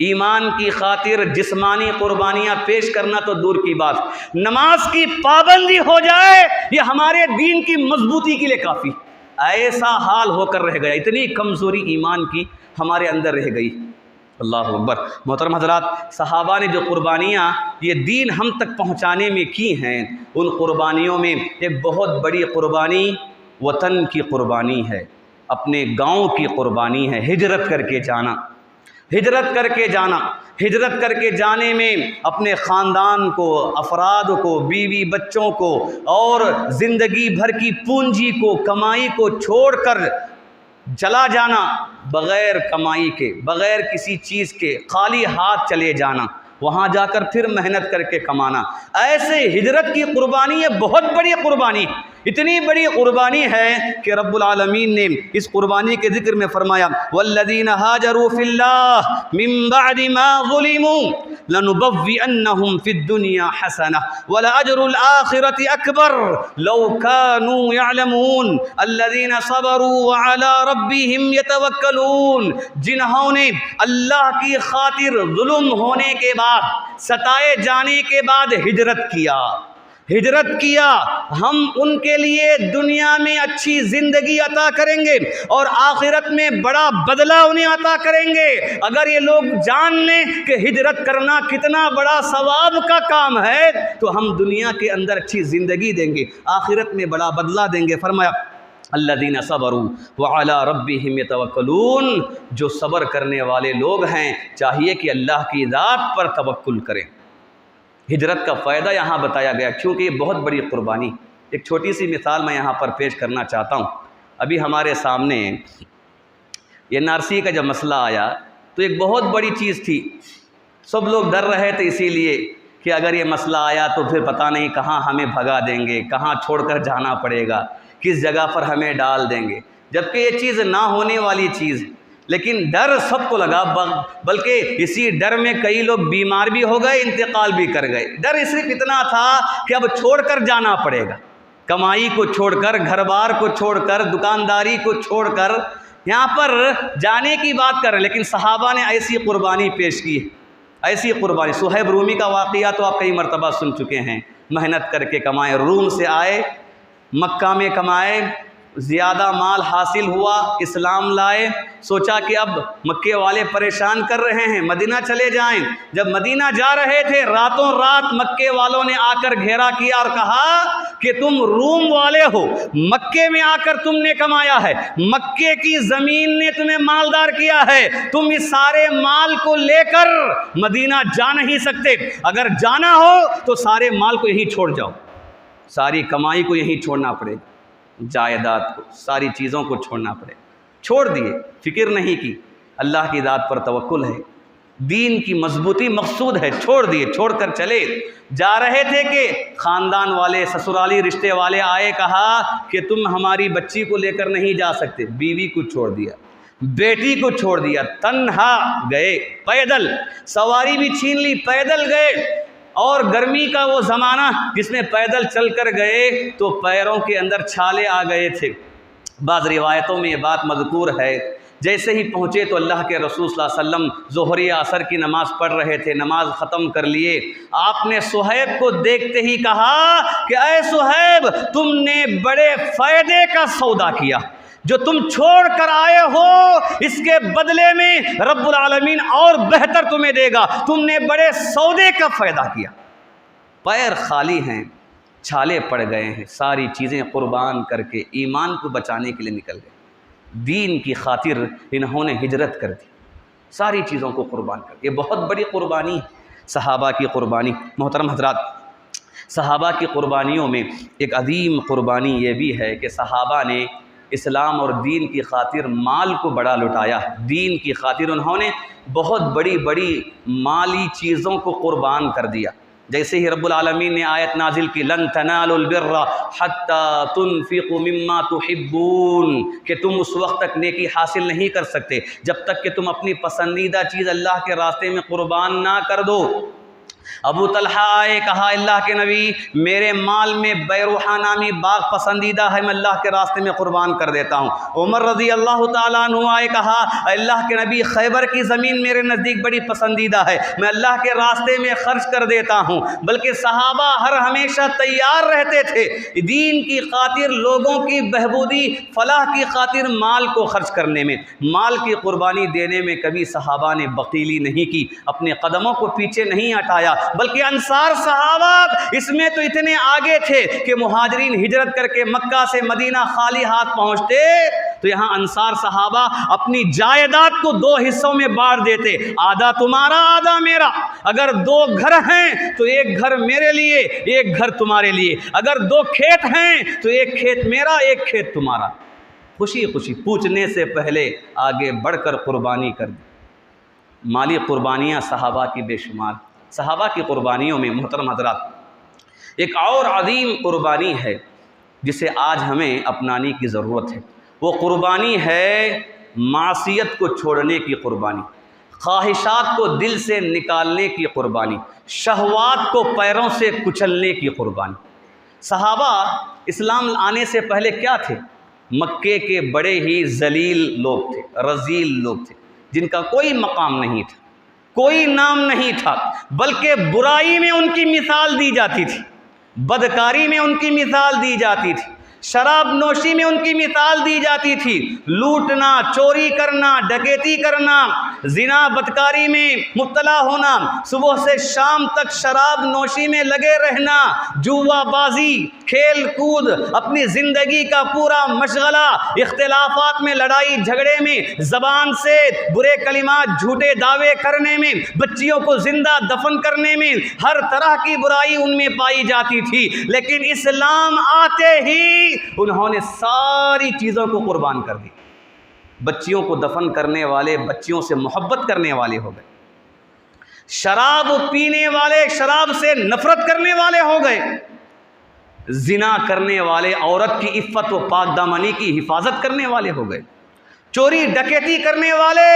ایمان کی خاطر جسمانی قربانیاں پیش کرنا تو دور کی بات، نماز کی پابندی ہو جائے یہ ہمارے دین کی مضبوطی کے لیے کافی۔ ایسا حال ہو کر رہ گیا، اتنی کمزوری ایمان کی ہمارے اندر رہ گئی۔ اللہ اکبر۔ محترم حضرات، صحابہ نے جو قربانیاں یہ دین ہم تک پہنچانے میں کی ہیں، ان قربانیوں میں ایک بہت بڑی قربانی وطن کی قربانی ہے، اپنے گاؤں کی قربانی ہے، ہجرت کر کے جانا، ہجرت کر کے جانا۔ ہجرت کر کے جانے میں اپنے خاندان کو، افراد کو، بیوی بچوں کو اور زندگی بھر کی پونجی کو، کمائی کو چھوڑ کر چلا جانا، بغیر کمائی کے، بغیر کسی چیز کے، خالی ہاتھ چلے جانا، وہاں جا کر پھر محنت کر کے کمانا۔ ایسے ہجرت کی قربانی یہ بہت بڑی قربانی، اتنی بڑی قربانی ہے کہ رب العالمین نے اس قربانی کے ذکر میں فرمایا والذین ہاجروا فی اللہ من بعد ما ظلموا لنبوئنہم فی الدنیا حسنہ ولأجر الآخرۃ اکبر لو کانوا یعلمون الذین صبروا وعلی ربہم یتوکلون، جنہوں نے اللہ کی خاطر ظلم ہونے کے بعد، ستائے جانے کے بعد ہجرت کیا، ہم ان کے لیے دنیا میں اچھی زندگی عطا کریں گے اور آخرت میں بڑا بدلہ انہیں عطا کریں گے۔ اگر یہ لوگ جان لیں کہ ہجرت کرنا کتنا بڑا ثواب کا کام ہے تو ہم دنیا کے اندر اچھی زندگی دیں گے، آخرت میں بڑا بدلہ دیں گے۔ فرمایا الذین صبروا وعلی ربہم یتوکلون، جو صبر کرنے والے لوگ ہیں چاہیے کہ اللہ کی ذات پر توکل کریں۔ ہجرت کا فائدہ یہاں بتایا گیا کیونکہ یہ بہت بڑی قربانی۔ ایک چھوٹی سی مثال میں یہاں پر پیش کرنا چاہتا ہوں۔ ابھی ہمارے سامنے یہ NRC کا جب مسئلہ آیا تو ایک بہت بڑی چیز تھی، سب لوگ ڈر رہے تھے اسی لیے کہ اگر یہ مسئلہ آیا تو پھر پتہ نہیں کہاں ہمیں بھگا دیں گے، کہاں چھوڑ کر جانا پڑے گا، کس جگہ پر ہمیں ڈال دیں گے، جبکہ یہ چیز نہ ہونے والی چیز، لیکن ڈر سب کو لگا، بلکہ اسی ڈر میں کئی لوگ بیمار بھی ہو گئے، انتقال بھی کر گئے۔ ڈر صرف اتنا تھا کہ اب چھوڑ کر جانا پڑے گا، کمائی کو چھوڑ کر، گھر بار کو چھوڑ کر، دکانداری کو چھوڑ کر یہاں پر جانے کی بات کر رہے، لیکن صحابہ نے ایسی قربانی پیش کی، ایسی قربانی۔ صہیب رومی کا واقعہ تو آپ کئی مرتبہ سن چکے ہیں، محنت کر کے کمائے، روم سے آئے، مکہ میں کمائے، زیادہ مال حاصل ہوا، اسلام لائے، سوچا کہ اب مکے والے پریشان کر رہے ہیں، مدینہ چلے جائیں۔ جب مدینہ جا رہے تھے راتوں رات مکے والوں نے آ کر گھیرا کیا اور کہا کہ تم روم والے ہو، مکے میں آ کر تم نے کمایا ہے، مکے کی زمین نے تمہیں مالدار کیا ہے، تم اس سارے مال کو لے کر مدینہ جا نہیں سکتے، اگر جانا ہو تو سارے مال کو یہیں چھوڑ جاؤ، ساری کمائی کو یہیں چھوڑنا پڑے گا، جائیداد کو، ساری چیزوں کو چھوڑنا پڑے، چھوڑ دیے، فکر نہیں کی، اللہ کی ذات پر توکل ہے، دین کی مضبوطی مقصود ہے، چھوڑ دیے، چھوڑ کر چلے جا رہے تھے کہ خاندان والے، سسرالی رشتے والے آئے، کہا کہ تم ہماری بچی کو لے کر نہیں جا سکتے، بیوی کو چھوڑ دیا، بیٹی کو چھوڑ دیا، تنہا گئے، پیدل، سواری بھی چھین لی، پیدل گئے، اور گرمی کا وہ زمانہ جس میں پیدل چل کر گئے تو پیروں کے اندر چھالے آ گئے تھے۔ بعض روایتوں میں یہ بات مذکور ہے، جیسے ہی پہنچے تو اللہ کے رسول صلی اللہ علیہ وسلم ظہر یا عصر کی نماز پڑھ رہے تھے، نماز ختم کر لیے، آپ نے صہیب کو دیکھتے ہی کہا کہ اے صہیب تم نے بڑے فائدے کا سودا کیا، جو تم چھوڑ کر آئے ہو اس کے بدلے میں رب العالمین اور بہتر تمہیں دے گا، تم نے بڑے سودے کا فائدہ کیا۔ پیر خالی ہیں، چھالے پڑ گئے ہیں، ساری چیزیں قربان کر کے ایمان کو بچانے کے لیے نکل گئے، دین کی خاطر انہوں نے ہجرت کر دی، ساری چیزوں کو قربان کر دی۔ یہ بہت بڑی قربانی ہے، صحابہ کی قربانی۔ محترم حضرات، صحابہ کی قربانیوں میں ایک عظیم قربانی یہ بھی ہے کہ صحابہ نے اسلام اور دین کی خاطر مال کو بڑا لٹایا، دین کی خاطر انہوں نے بہت بڑی بڑی مالی چیزوں کو قربان کر دیا۔ جیسے ہی رب العالمین نے آیت نازل کی لن تنالوا البر حتی تنفقوا مما تحبون، کہ تم اس وقت تک نیکی حاصل نہیں کر سکتے جب تک کہ تم اپنی پسندیدہ چیز اللہ کے راستے میں قربان نہ کر دو۔ ابو طلحہ آئے، کہا اللہ کے نبی میرے مال میں بیروحہ نامی باغ پسندیدہ ہے، میں اللہ کے راستے میں قربان کر دیتا ہوں۔ عمر رضی اللہ تعالیٰ عنہ آئے، کہا اللہ کے نبی خیبر کی زمین میرے نزدیک بڑی پسندیدہ ہے، میں اللہ کے راستے میں خرچ کر دیتا ہوں۔ بلکہ صحابہ ہمیشہ تیار رہتے تھے دین کی خاطر، لوگوں کی بہبودی فلاح کی خاطر مال کو خرچ کرنے میں، مال کی قربانی دینے میں کبھی صحابہ نے بخیلی نہیں کی، اپنے قدموں کو پیچھے نہیں ہٹایا۔ بلکہ انصار صحابہ اس میں تو اتنے آگے تھے کہ مہاجرین ہجرت کر کے مکہ سے مدینہ خالی ہاتھ پہنچتے تو یہاں انصار صحابہ اپنی جائیداد کو 2 حصوں میں بانٹ دیتے، آدھا تمہارا آدھا میرا۔ اگر 2 گھر ہیں تو ایک گھر میرے لیے، ایک گھر تمہارے لیے۔ اگر 2 کھیت ہیں تو ایک کھیت میرا، ایک کھیت تمہارا۔ خوشی خوشی پوچھنے سے پہلے آگے بڑھ کر قربانی کر دی۔ مالی قربانیاں صحابہ کی بے شمار۔ صحابہ کی قربانیوں میں محترم حضرات ایک اور عظیم قربانی ہے جسے آج ہمیں اپنانے کی ضرورت ہے۔ وہ قربانی ہے معصیت کو چھوڑنے کی قربانی، خواہشات کو دل سے نکالنے کی قربانی، شہوات کو پیروں سے کچلنے کی قربانی۔ صحابہ اسلام آنے سے پہلے کیا تھے؟ مکے کے بڑے ہی ذلیل لوگ تھے، رذیل لوگ تھے، جن کا کوئی مقام نہیں تھا، کوئی نام نہیں تھا، بلکہ برائی میں ان کی مثال دی جاتی تھی، بدکاری میں ان کی مثال دی جاتی تھی، شراب نوشی میں ان کی مثال دی جاتی تھی، لوٹنا، چوری کرنا، ڈکیتی کرنا، زنا بدکاری میں مبتلا ہونا، صبح سے شام تک شراب نوشی میں لگے رہنا، جوا بازی، کھیل کود، اپنی زندگی کا پورا مشغلہ اختلافات میں، لڑائی جھگڑے میں، زبان سے برے کلمات، جھوٹے دعوے کرنے میں، بچیوں کو زندہ دفن کرنے میں، ہر طرح کی برائی ان میں پائی جاتی تھی۔ لیکن اسلام آتے ہی انہوں نے ساری چیزوں کو قربان کر دی۔ بچیوں کو دفن کرنے والے بچیوں سے محبت کرنے والے ہو گئے، شراب پینے والے شراب سے نفرت کرنے والے ہو گئے، زنا کرنے والے عورت کی عفت و پاک دامنی کی حفاظت کرنے والے ہو گئے، چوری ڈکیتی کرنے والے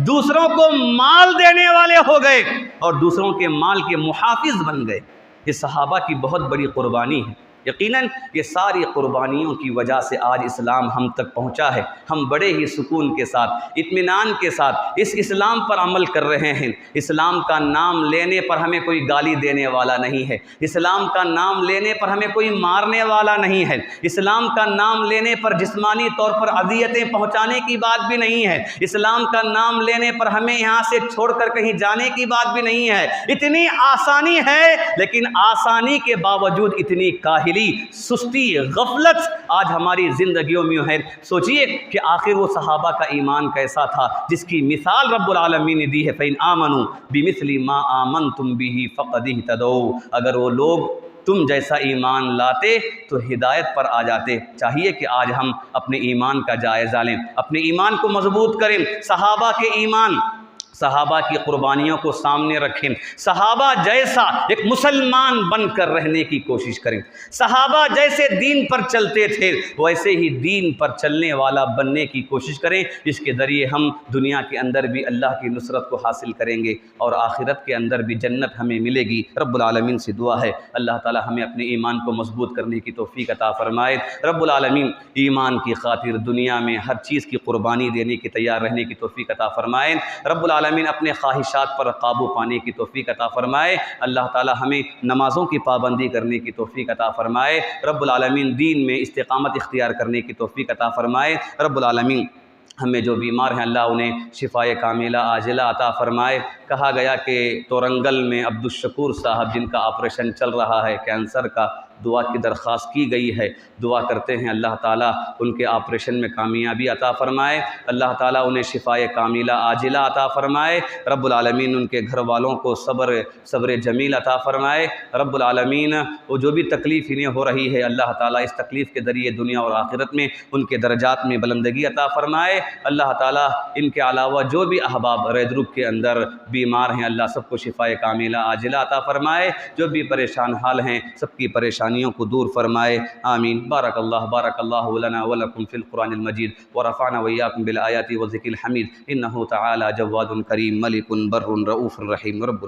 دوسروں کو مال دینے والے ہو گئے اور دوسروں کے مال کے محافظ بن گئے۔ یہ صحابہ کی بہت بڑی قربانی ہے۔ یقیناً یہ ساری قربانیوں کی وجہ سے آج اسلام ہم تک پہنچا ہے۔ ہم بڑے ہی سکون کے ساتھ، اطمینان کے ساتھ اس اسلام پر عمل کر رہے ہیں۔ اسلام کا نام لینے پر ہمیں کوئی گالی دینے والا نہیں ہے، اسلام کا نام لینے پر ہمیں کوئی مارنے والا نہیں ہے، اسلام کا نام لینے پر جسمانی طور پر اذیتیں پہنچانے کی بات بھی نہیں ہے، اسلام کا نام لینے پر ہمیں یہاں سے چھوڑ کر کہیں جانے کی بات بھی نہیں ہے۔ اتنی آسانی ہے، لیکن آسانی کے باوجود اتنی کاہلی، سستی، غفلت آج ہماری زندگیوں میں ہے۔ سوچئے کہ آخر وہ صحابہ کا ایمان کیسا تھا جس کی مثال رب العالمین نے دی ہے، فَإِنْ آمَنُوا بِمِثْلِ مَا آمَنْتُمْ بِهِ فَقَدِ اهْتَدَوْا۔ اگر وہ لوگ تم جیسا ایمان لاتے تو ہدایت پر آ جاتے۔ چاہیے کہ آج ہم اپنے ایمان کا جائزہ لیں، اپنے ایمان کو مضبوط کریں، صحابہ کے ایمان، صحابہ کی قربانیوں کو سامنے رکھیں، صحابہ جیسا ایک مسلمان بن کر رہنے کی کوشش کریں، صحابہ جیسے دین پر چلتے تھے ویسے ہی دین پر چلنے والا بننے کی کوشش کریں، جس کے ذریعے ہم دنیا کے اندر بھی اللہ کی نصرت کو حاصل کریں گے اور آخرت کے اندر بھی جنت ہمیں ملے گی۔ رب العالمین سے دعا ہے اللہ تعالی ہمیں اپنے ایمان کو مضبوط کرنے کی توفیق عطا فرمائے۔ رب العالمین ایمان کی خاطر دنیا میں ہر چیز کی قربانی دینے کی تیار رہنے کی توفیق عطا فرمائے۔ رب العالمین اپنے خواہشات پر قابو پانے کی توفیق عطا فرمائے۔ اللہ تعالی ہمیں نمازوں کی پابندی کرنے کی توفیق عطا فرمائے۔ رب العالمین دین میں استقامت اختیار کرنے کی توفیق عطا فرمائے۔ رب العالمین ہمیں جو بیمار ہیں اللہ انہیں شفائے کاملہ عاجلہ عطا فرمائے۔ کہا گیا کہ تورنگل میں عبدالشکور صاحب جن کا آپریشن چل رہا ہے کینسر کا، دعا کی درخواست کی گئی ہے۔ دعا کرتے ہیں اللہ تعالیٰ ان کے آپریشن میں کامیابی عطا فرمائے، اللہ تعالیٰ انہیں شفائے کاملہ عاجلہ عطا فرمائے، رب العالمین ان کے گھر والوں کو صبر جمیل عطا فرمائے، رب العالمین وہ جو بھی تکلیف انہیں ہو رہی ہے اللہ تعالیٰ اس تکلیف کے ذریعے دنیا اور آخرت میں ان کے درجات میں بلندگی عطا فرمائے، اللہ تعالیٰ ان کے علاوہ جو بھی احباب ریڈروپ کے اندر بیمار ہیں اللہ سب کو شفائے کاملہ عاجلہ عطا فرمائے، جو بھی پریشان حال ہیں سب کی پریشانیوں کو دور فرمائے، آمین۔ بارک اللہ لنا ولکم فی القرآن المجید ورفعنا وإياكم بالآیات والذکر الحمید، انہ تعالی جواد کریم ملک بر رؤوف رحیم۔ رب